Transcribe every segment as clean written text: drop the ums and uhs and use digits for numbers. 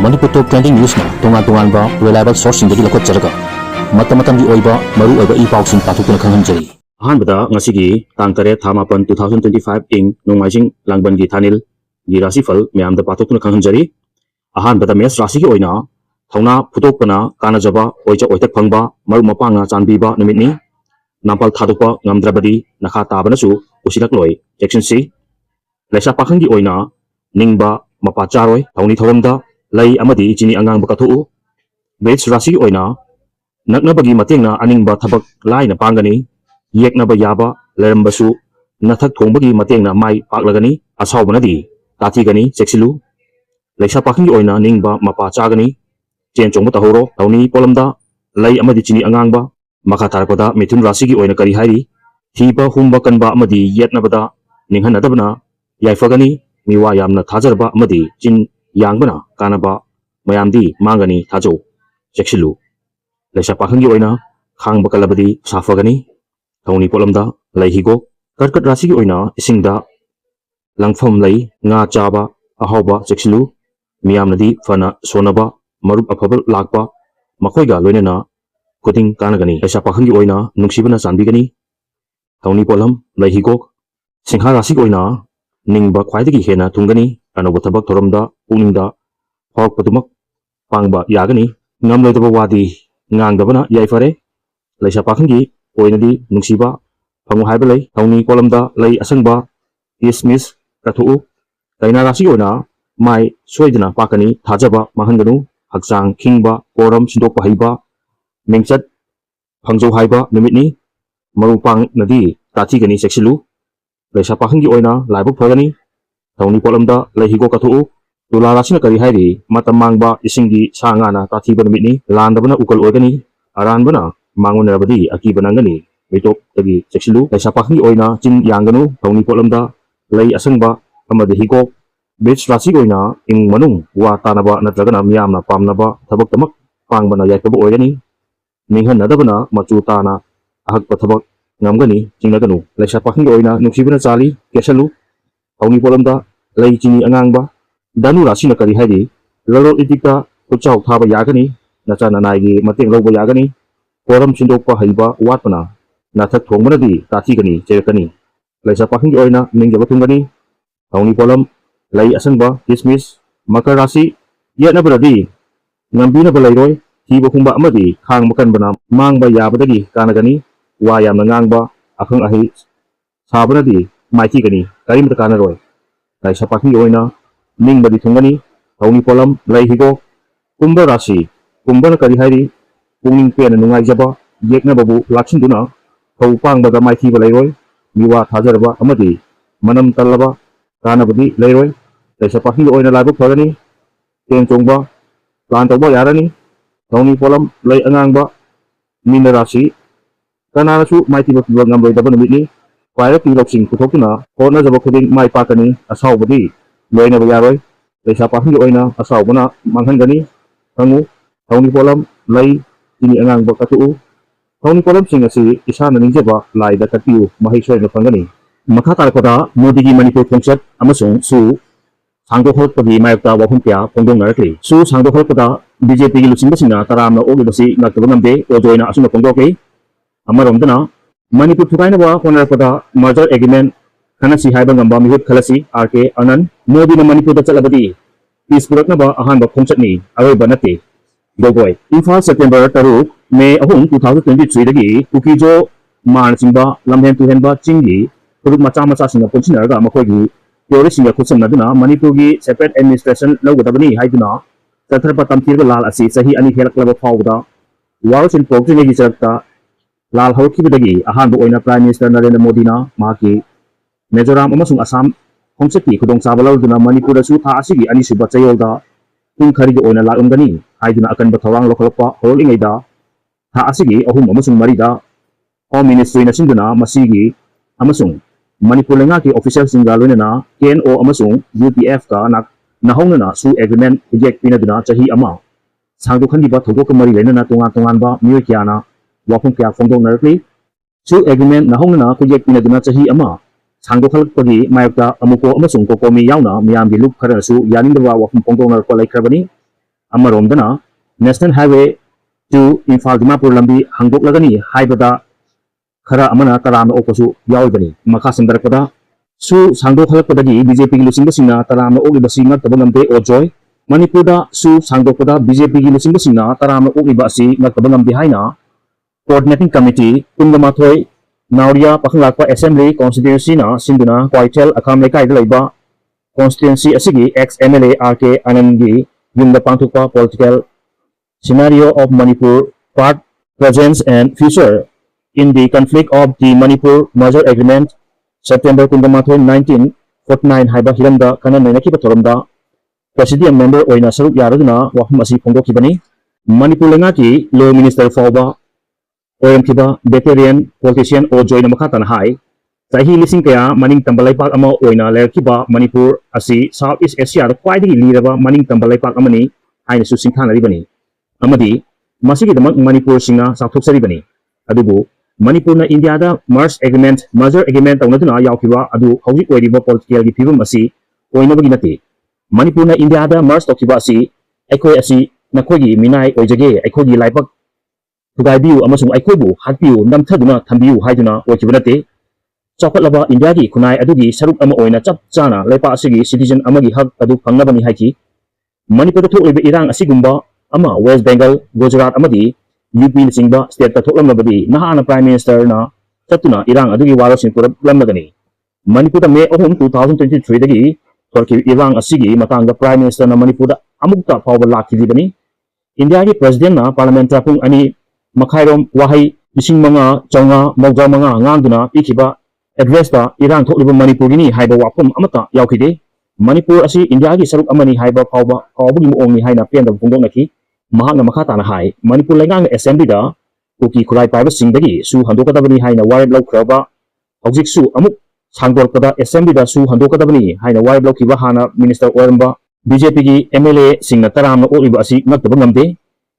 Manipur top trending news na tungan ba reliable source sindagi lakot jaraga matam di oiba maru oiba ipausin patukuna khanghanjari ahanbada ngasigi tang 8 tha 8 2025 ing nongmaijing langban gi thanil gi Rashi fal myam da patukuna khanghanjari ahanbada mes Rashi gi oina thongna phutokpana kana jaba oicha oitak phangba maru mapanga chanbiba numitni nampal thadukpa ngamdrabadi nakha tabana su usilak loi section C laisa pakhang gi oina ningba mapa charoi thongni thoramda lay amadi chini angang bakathu base Rashi gi oina naknabagi matengna aningba thabak laina pangani yeknaba yaba lerembasu nathak thongbagi matengna mai paklagani asawbanadi tathigani seksilu laisa pakhang gi oina ningba mapa chagani chen chongba tahoro tawni polamda lay amadi chini angangba makha tarakpada mithun Rashi gi oina kari hairi thiba humba kanba amadi yetnabada ninghanadabna yaifagani miwa yamna thajarba amadi chin yangbana kanaba mayamdi mangani thajo seksilu laisa pakhang gi oina khangba kalabadi safagani thawni polamda lay higo karkat Rashi gi oina isingda langfam lay nga chaba ahawba seksilu miyamnadi fana sonaba marup afabal lakpa makhoiga loinana kuting kanagani laisa pakhang gi oina nungsibana chanbigani thawni polam lay higo singha Rashi gi oina ningba khwaidagi hena thungani anoba thabak thoramda puningda hawpadumak pangba yagani ngamloidaba wadi ngangdabana yaifare laisa pakhang gi oinadi nungsiba phangu haiba lay thawni polamda lay asangba dismiss kathu kaina Rashi gi oina mai soidana pakani thajaba mahanganu hakchang khingba koram sindokpa haiba mingchat phangjo haiba numitni marupang nadi tathigani seksilu laisa pakhang gi oina laibuk phagani thawni polamda lay higo kathu tula Rashina kari hairi matam mangba isingi sangana tathiba numitni landabana ukal oigani aranbana mangonarabadi akiba nangani mitop tagi seksilu laisa pakhang gi oina chin yanganu thawni polamda lay asangba amadi higo base Rashi gi oina ing manung wa tanaba natragana miyamna pamnaba thabak tamak pangbana yaikaba oigani ninghanadabana machu tana ahakpa thabak ngamgani chingnaganu laisa pakhang gi oina nungsibana chali kesalu thawni polamda lay chini angangba danu Rashina kari hairi lalol itikta kuchau thaba yagani nacha nanai mateng lawba yagani koram sindokpa haiba watpana nathak thongbanadi tathigani cherakani laisa pakhang gi oina ningjaba thungani thawni polam lay asangba dismiss makar Rashi yetnabradi ngambinaba lairoi thiba humba amadi khang makanbana mangba yabadagi kanagani wa yamna ngangba akhang ahi sabanadi maithigani karimta kanaroi laisa pakhang gi oina ningbadi thungani thawni polam lay higo kumba Rashi kumbana kari hairi pungning pena nungaijaba yeknababu laksinduna thau pangbaga maithiba lairoi miwa thajaraba amadi manam tallaba kanabadi lairoi laisa pakhang gi oina laibuk phagani chen chongba plan tawba yarani thawni polam lay angangba mina Rashi kananasu maithiba piba ngamloidaba numitni paira piloksing puthokuna honajaba khuding mai pakani asawbadi loinaba yaroi laisa pakhang gi oina asawbana manghangani hangu thawni polam lay chini angangba kathu thawni polam sing asi isana ningjaba laida katpiu mahai soina phangani makha tarakpada Modi gi Manipur khongchat amasung SoO sangdorakpadi mayakta wahum kya phongdongnarakli SoO sangdorakpada BJP gi lusingbasina taramna ogibasi ngaktaba ngamde ojoina asuna phongdokli amaromdana Manipur thukainaba honarakpada merger agreement khanasi haiba ngamba mihut khalasi RK Anand Modi na Manipur da chalabadi peace puraknaba ahanba khongchatni aroiba nate Gogoi Imphal September 3 May 2023 dagi Tukijo Manchingba lamhen tuhenba chinggi puruk macha singa ponsinaraga makhoigi theory singa khutsamnaduna Manipur gi separate administration lawgadabani haiduna tatharpa tamthirga lal asi sahi ani helaklaba phawda warosin progress gi charakta lal hawkibadagi ahanba oina Prime Minister Narendra Modi na mahaki Mizoram amasung Assam khongchati khudong chabalawduna Manipur su tha asigi ani suba chayolda tung khariga oina laumgani haiduna akanba thawang lokholpa horolingaida tha asigi ahum amasung marida Home Ministry na sinduna masigi amasung Manipur lenga ki official singa loinana KNO amasung UPF ka nak nahongnana SoO agreement project pinaduna chahi ama sangdo khandiba thogok mari lenana tongan ba miyo kyana wafung kya phongdongnarakli SoO agreement nahongnana project pinaduna chahi ama sangdokhalakpagi mayakta amuko amasung kokomi yauna miyamgi lup kharasu yaningdaba wafum phongdongnarakpa laikhrabani अमरोमदना national highway two Imphal Dimapur लंबी हंगोकलगनी हाइबदा खरा अमना तराम ओपसु यावबनी मखा संदरकदा सु सांगदोखलकदगी BJP की लुसिंगसिंगना तराम ओगिबसी ngaktabangam ओजॉय मणिपुरदा सु सांगदोकदा बीजेपी की लुसिंगसिंगना तराम ओगिबसी ngaktabangam हाइना कोऑर्डिनेटिंग कमिटी कुंगमाथोय नावरिया पखंगलाकपा असेंबली कॉन्स्टिट्यूएंसी ना सिंधुना क्वाइटेल अखाम लेकाइदा लैबा कॉन्स्टिट्यूएंसी असिगी एक्स MLA RK आनंदगी युमदा पांथुकपा political scenario of Manipur part presence and future in the conflict of the Manipur merger agreement September Kundamathoi 1949 haiba hiramda kana nainaki thoramda presidium member oina saruk yaraduna wahum asi phongdokhibani Manipur lenga ki law minister fawba oiramkhiba veteran politician o joina makhatana hai sahi lising kaya maning tambalai pak ama oina lerkiba Manipur asi South East Asia da kwaidagi liraba maning tambalai pak amani haina su singthana ribani amadi masigidamak Manipur singa sakthokseribani adubu Manipur na India da merger agreement tawnaduna yaukhiba adu hawjik oiriba political gi phibam asi oinabagi nati Manipur na India da merge tokhiba asi aikoi asi nakhogi minai oijage aikhogi laipak thugaibiu amasung aikoibu hatpiu namthaduna thambiu haiduna oikiba nate chawkatlaba India gi khunai adugi saruk ama oina chap chana lepa asigi citizen amagi hak adu phangnabani haiki Manipur da thokiba irang asigumba ama West Bengal Gujarat amadi UP singba state ta thoklamnabadi nahana prime minister na chatuna irang adugi warosin puramnagani Manipur da May 2023 dagi thorki irang asigi matangda prime minister na Manipur da amukta fawba lakhidibani India gi president na parliament ta pung ani makhairom wahai lising manga chaunga mawja manga ngangduna pikhiba address ta irang thokliba Manipur gi ni haiba wafum amata yaukide Manipur asi India gi saruk amani haiba fawba kawbugi muongni haina pendam phungdoknaki mahakna makhatana hai Manipur lengang assembly da kuki khulai paiba singdagi su handokadabani haina warab laukraba hawjik su amuk sangdorakpada assembly da su handokadabani haina warab laukiba hana minister oramba BJP gi MLA singna taramna oliba asi ngaktabang ngamde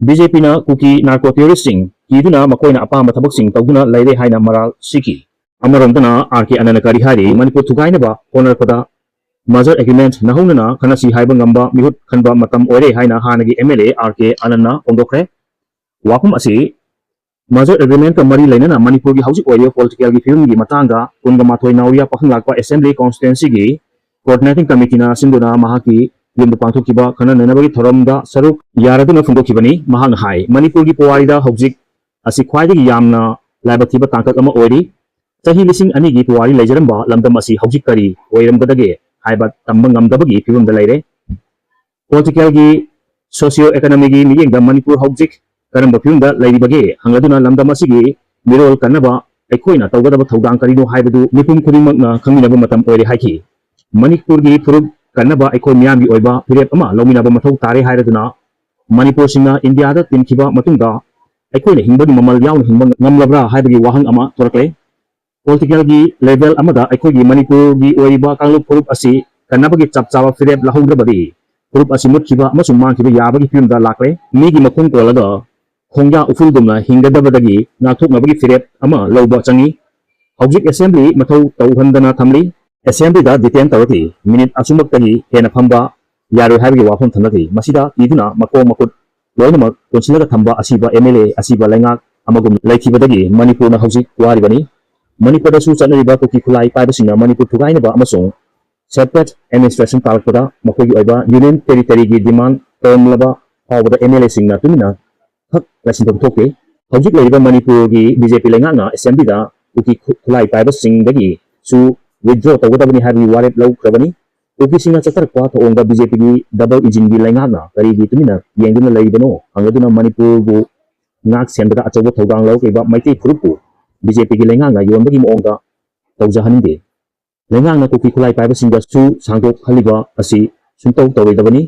BJP na kuki narco terrorist sing kiduna makoina apama thabak sing tawduna laire haina maral siki amaromdana RK ananakari hari Manipur thugaina ba honarpada merger agreement nahunana khanasi haiba ngamba mihut khanba matam oire haina hanagi MLA RK Ananna pongdokre wafum asi merger agreement ka mari lainana Manipur gi hawjik oire political gi film gi matanga kungamathoi nauria pakhanglakpa assembly constituency gi coordinating committee na sinduna mahaki yumda pangthokiba khana nanabagi thoramda saruk yaraduna phungdokhibani mahang hai Manipur gi powari da hawjik asi khwaidagi yamna laibakhiba tangkak ama oiri chahi lising ani gi powari leijaramba lamdam asi hawjik kari oiramgadage haiba tambang ngamdabagi phibamda leire political gi socio economic gi miyengda Manipur hawjik karamba phibamda leiribage hangladuna lamdam asigi mirol kanaba aikoina tawgadaba thawdang karino haibadu mipum khudingmakna khangminaba matam oire haiki Manipur gi furup kanaba aikoi miyam gi oiba phirep ama lominaba mathau tare hairaduna Manipur singa India da tinkhiba matungda aikoina hingbagi mamal yauna hingba ngamlabra haibagi wahang ama torakle political gi level amada aikoi gi Manipur gi oiba kanglup furup asi kanabagi chapchawa phirep lahungrabadi furup asi mutkiba amasung mangkiba yabagi phimda lakle migi makhung kolaga khongya ufuldumna hinggadabadagi nathoknabagi phirep ama lawba changi hawjik assembly mathau tawhandana thamli assembly da detain tawati minute asumaktagi hena phamba yaroi haibagi wafum thamlati masida iduna makong makut loinamak konsilaga thamba asiba MLA asiba lengak amagum laikhibadagi Manipur na hawjik waribani Manipur da su chanariba kuki khulai paibasingna Manipur thugainaba amasung separate administration talakpada makogi oiba union territory gi demand termlaba hawbada MLA singna tumina thak lasinthom thoke hawjik leiba Manipur gi BJP lengana assembly da kuki khulai paibasingdagi su withdraw tawgadabani habi warep law krabani kuki singa chatarakpa thongda BJP gi double engine gi lengana kari gi tumina yengduna leibano hangladuna Manipur bu ngak sendra achoba thawdang law keba maitei furupu BJP gi lenganga yonbagi moongda tawjahaninde lenganga kuki khulai paibasingda su sangdok haliba asi suntaw tawaidabani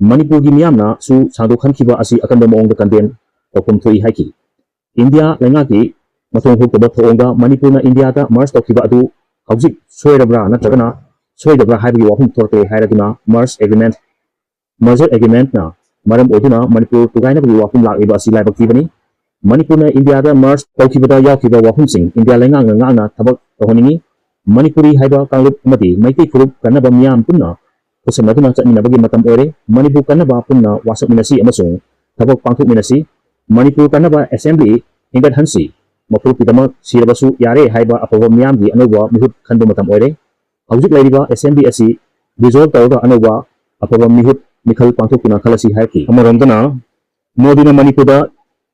Manipur gi miyamna su sangdok khankhiba asi akanda moongda kanden tawkum thui haiki India lengaki mathong hukaba thongda Manipur na India da merge tawkhiba adu hawjik soirabra natragana soidabra haibagi wahum thorte hairaduna merger agreement na maram oduna Manipur tugainabagi wahum lakiba asi laibakibani Manipur na India da merge tawkhibada yaukhiba wahum sing India lenganga ngana thabak tawhaningi Manipuri haiba kanglup amadi maitei furup kanaba miyam punna ꯈꯨꯠꯁꯝꯅꯗꯨꯅ ꯆꯠꯃꯤꯟꯅꯕꯒꯤ ꯃꯇꯝ ꯑꯣꯏꯔꯦ ꯃꯅꯤꯄꯨꯔ ꯀꯟꯅꯕ ꯄꯨꯟꯅ ꯋꯥꯁꯛꯃꯤꯟꯅꯁꯤ ꯑꯃꯁꯨꯡ ꯊꯕꯛ ꯄꯥꯡꯊꯣꯛꯃꯤꯟꯅꯁꯤ Manipur ꯀꯟꯅꯕ assembly ꯍꯤꯡꯒꯠꯍꯟꯁꯤ ꯃꯐꯨꯔꯨꯞꯀꯤꯗꯃꯛ ꯁꯤꯔꯕꯁꯨ ꯌꯥꯔꯦ ꯍꯥꯏꯕ ꯑꯐꯕ ꯃꯤꯌꯥꯝꯒꯤ ꯑꯅꯧꯕ ꯃꯤꯍꯨꯠ ꯈꯟꯕ ꯃꯇꯝ ꯑꯣꯏꯔꯦ ꯍꯧꯖꯤꯛ ꯂꯩꯔꯤꯕ ꯑꯦꯁꯦꯝꯕ꯭ꯂꯤ ꯑꯁꯤ ꯗꯤꯖꯣꯜꯕ ꯇꯧꯔꯒ ꯑꯅꯧꯕ ꯑꯐꯕ ꯃꯤꯍꯨꯠ ꯃꯤꯈꯜ ꯄꯥꯡꯊꯣꯛꯇꯨꯅ ꯈꯜꯂꯁꯤ ꯍꯥꯏꯈꯤ ꯑꯃꯔꯣꯝꯗꯅ ꯃꯣꯗꯤꯅ ꯃꯅꯤꯄꯨꯔꯗ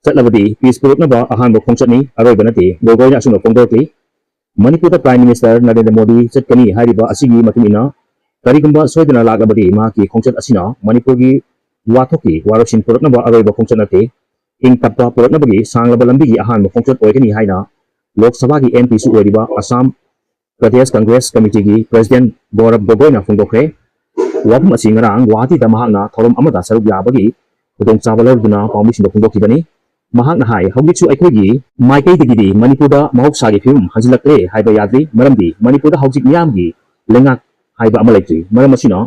ꯆꯠꯂꯕꯗꯤ ꯄꯤꯁ ꯄꯨꯔꯛꯅꯕ ꯑꯍꯥꯟꯕ ꯈꯣꯡꯆꯠꯅꯤ ꯑꯔꯣꯏꯕ ꯅꯠꯇꯦ ꯒꯣꯒꯣꯏꯅ ꯑꯁꯨꯝꯅ ꯐꯣꯡꯗꯣꯛꯂꯤ ꯃꯅꯤꯄꯨꯔꯗ ꯄ꯭ꯔꯥꯏꯝ ꯃꯤꯅꯤꯁꯇꯔ ꯅꯔꯦꯟꯗ꯭ꯔ ꯃꯣꯗꯤ ꯆꯠꯀꯅꯤ ꯍꯥꯏꯔꯤꯕ ꯑꯁꯤꯒꯤ ꯃꯇꯨꯡ ꯏꯟꯅ ꯀꯔꯤꯒꯨꯝꯕ ꯁꯣꯏꯗꯅ ꯂꯥꯛꯂꯕꯗꯤ ꯃꯍꯥꯛꯀꯤ ꯈꯣꯡꯆꯠ ꯑꯁꯤꯅ ꯃꯅꯤꯄꯨꯔꯒꯤ ꯋꯥꯊꯣꯛꯀꯤ ꯋꯥꯔꯣꯛꯁꯤꯟ ꯄꯨꯔꯛꯅꯕ ꯑꯔꯣꯏꯕ ꯈꯣꯡꯆꯠ ꯅꯠꯇꯦ ꯏꯪ ꯇꯞꯄ ꯄꯨꯔꯛꯅꯕꯒꯤ ꯁꯥꯡꯂꯕ ꯂꯝꯕꯤꯒꯤ ꯑꯍꯥꯟꯕ ꯈꯣꯡꯆꯠ ꯑꯣꯏꯒꯅꯤ ꯍꯥꯏꯅ ꯂꯣꯛ ꯁꯚꯥꯒꯤ MP ꯁꯨ ꯑꯣꯏꯔꯤꯕ ꯑꯁꯥꯝ ꯄ꯭ꯔꯗꯦꯁ ꯀꯪꯒ꯭ꯔꯦꯁ ꯀꯃꯤꯇꯤꯒꯤ ꯄ꯭ꯔꯦꯁꯤꯗꯦꯟꯠ ꯒꯧꯔꯕ ꯒꯣꯒꯣꯏꯅ ꯐꯣꯡꯗꯣꯛꯈ꯭ꯔꯦ ꯋꯥꯐꯝ ꯑꯁꯤ ꯉꯔꯥꯡ ꯒꯨꯋꯥꯍꯥꯇꯤꯗ ꯃꯍꯥꯛꯅ ꯊꯧꯔꯝ ꯑꯃꯗ ꯁꯔꯨꯛ ꯌꯥꯕꯒꯤ ꯈꯨꯗꯣꯡꯆꯥꯕ ꯂꯧꯗꯨꯅ ꯄꯥꯎꯃꯤꯁꯤꯡꯗ ꯐꯣꯡꯗꯣꯛꯈꯤꯕꯅꯤ ꯃꯍꯥꯛꯅ ꯍꯥꯏ ꯍꯧꯖꯤꯛꯁꯨ ꯑꯩꯈꯣꯏꯒꯤ ꯃꯥꯏꯀꯩꯗꯒꯤꯗꯤ ꯃꯅꯤꯄꯨꯔꯗ ꯃꯍꯧꯁꯥꯒꯤ ꯐꯤꯕꯝ ꯍꯟꯖꯤꯜꯂꯛꯇ꯭ꯔꯦ ꯍꯥꯏꯕ ꯌꯥꯗ꯭ꯔꯤ ꯃꯔꯝꯗꯤ ꯃꯅꯤꯄꯨꯔꯗ ꯍꯧꯖꯤꯛ ꯃꯤꯌꯥꯝꯒꯤ ꯂꯩꯉꯥꯛ ꯍꯥꯏꯕ ꯑꯃ ꯂꯩꯇ꯭ꯔꯤ ꯃꯔꯝ ꯑꯁꯤꯅ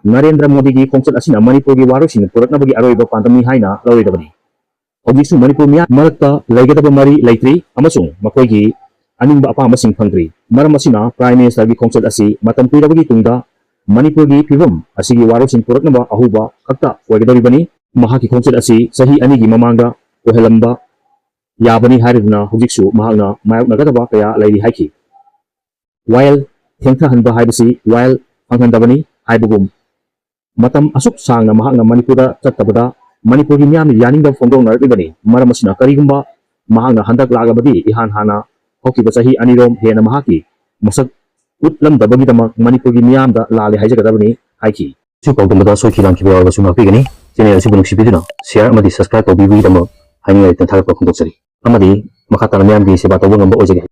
ꯅꯔꯦꯟꯗ꯭ꯔ ꯃꯣꯗꯤꯒꯤ ꯈꯣꯡꯆꯠ ꯑꯁꯤꯅ ꯃꯅꯤꯄꯨꯔꯒꯤ ꯋꯥꯔꯣꯏꯁꯤꯟ ꯄꯨꯔꯛꯅꯕꯒꯤ ꯑꯔꯣꯏꯕ ꯄꯥꯟꯗꯝꯅꯤ ꯍꯥꯏꯅ ꯂꯧꯔꯣꯏꯗꯕꯅꯤ ꯍꯧꯖꯤꯛꯁꯨ ꯃꯅꯤꯄꯨꯔ ꯃꯤꯌꯥꯝ ꯃꯔꯛꯇ ꯂꯩꯒꯗꯕ ꯃꯔꯤ ꯂꯩꯇ꯭ꯔꯤ ꯑꯃꯁꯨꯡ ꯃꯈꯣꯏꯒꯤ ꯑꯅꯤꯡꯕ ꯑꯄꯥꯝꯕꯁꯤꯡ ꯐꯪꯗ꯭ꯔꯤ ꯃꯔꯝ ꯑꯁꯤꯅ ꯄ꯭ꯔꯥꯏꯝ ꯃꯤꯅꯤꯁꯇꯔꯒꯤ ꯈꯣꯡꯆꯠ ꯑꯁꯤ ꯃꯇꯝ ꯀꯨꯏꯔꯕꯒꯤ ꯇꯨꯡꯗ ꯃꯅꯤꯄꯨꯔꯒꯤ ꯐꯤꯕꯝ ꯑꯁꯤꯒꯤ ꯋꯥꯔꯣꯜꯁꯤꯡ ꯄꯨꯔꯛꯅꯕ ꯑꯍꯧꯕ ꯈꯛꯇ ꯑꯣꯏꯒꯗꯧꯔꯤꯕꯅꯤ ꯃꯍꯥꯛꯀꯤ ꯈꯣꯡꯆꯠ ꯑꯁꯤ ꯆꯍꯤ ꯑꯅꯤꯒꯤ ꯃꯃꯥꯡꯗ ꯑꯣꯏꯍꯜꯂꯝꯕ ꯌꯥꯕꯅꯤ ꯍꯥꯏꯔꯗꯨꯅ ꯍꯧꯖꯤꯛꯁꯨ ꯃꯍꯥꯛꯅ ꯃꯥꯌꯣꯛꯅꯒꯗꯕ ꯀꯌꯥ ꯂꯩꯔꯤ ꯍꯥꯏꯈꯤ ꯋꯥꯌꯦꯜ ꯊꯦꯡꯊꯍꯟꯕ ꯍꯥꯏꯕꯁꯤ ꯋꯥꯌꯦꯜ ꯐꯪꯍꯟꯗꯕꯅꯤ ꯍꯥꯏꯕꯒꯨꯝ ꯃꯇꯝ ꯑꯁꯨꯛ ꯁꯥꯡꯅ ꯃꯍꯥꯛꯅ ꯃꯅꯤꯄꯨꯔꯗ ꯆꯠꯇꯕꯗ ꯃꯅꯤꯄꯨꯔꯒꯤ ꯃꯤꯌꯥꯝꯅ ꯌꯥꯅꯤꯡꯗꯕ ꯐꯣꯡꯗꯣꯛꯅꯔꯛꯂꯤꯕꯅꯤ ꯃꯔꯝ ꯑꯁꯤꯅ ꯀꯔꯤꯒꯨꯝꯕ ꯃꯍꯥꯛꯅ ꯍꯟꯗꯛ ꯂꯥꯛꯂꯕꯗꯤ ꯏꯍꯥꯟ ꯍꯥꯟꯅ ꯍꯧꯈꯤꯕ ꯆꯍꯤ ꯑꯅꯤꯔꯣꯝ ꯍꯦꯟꯅ ꯃꯍꯥꯛꯀꯤ ꯃꯁꯛ उतलमदबगीदमक मणिपुरगी मियामदा लाले हाइजगदबनी हाइखि सु पाउदमदा सोखि लांखिबा यावबसु मापिगनी चैनल असि बुनुक्सिबिदुना शेयर अमदि सब्सक्राइब तौबिबिदमक हाइनिङै तन्थारक खुंदोक्सरि अमदि मखाताना मियामगी सेवा तौबा ngamba ओइजगे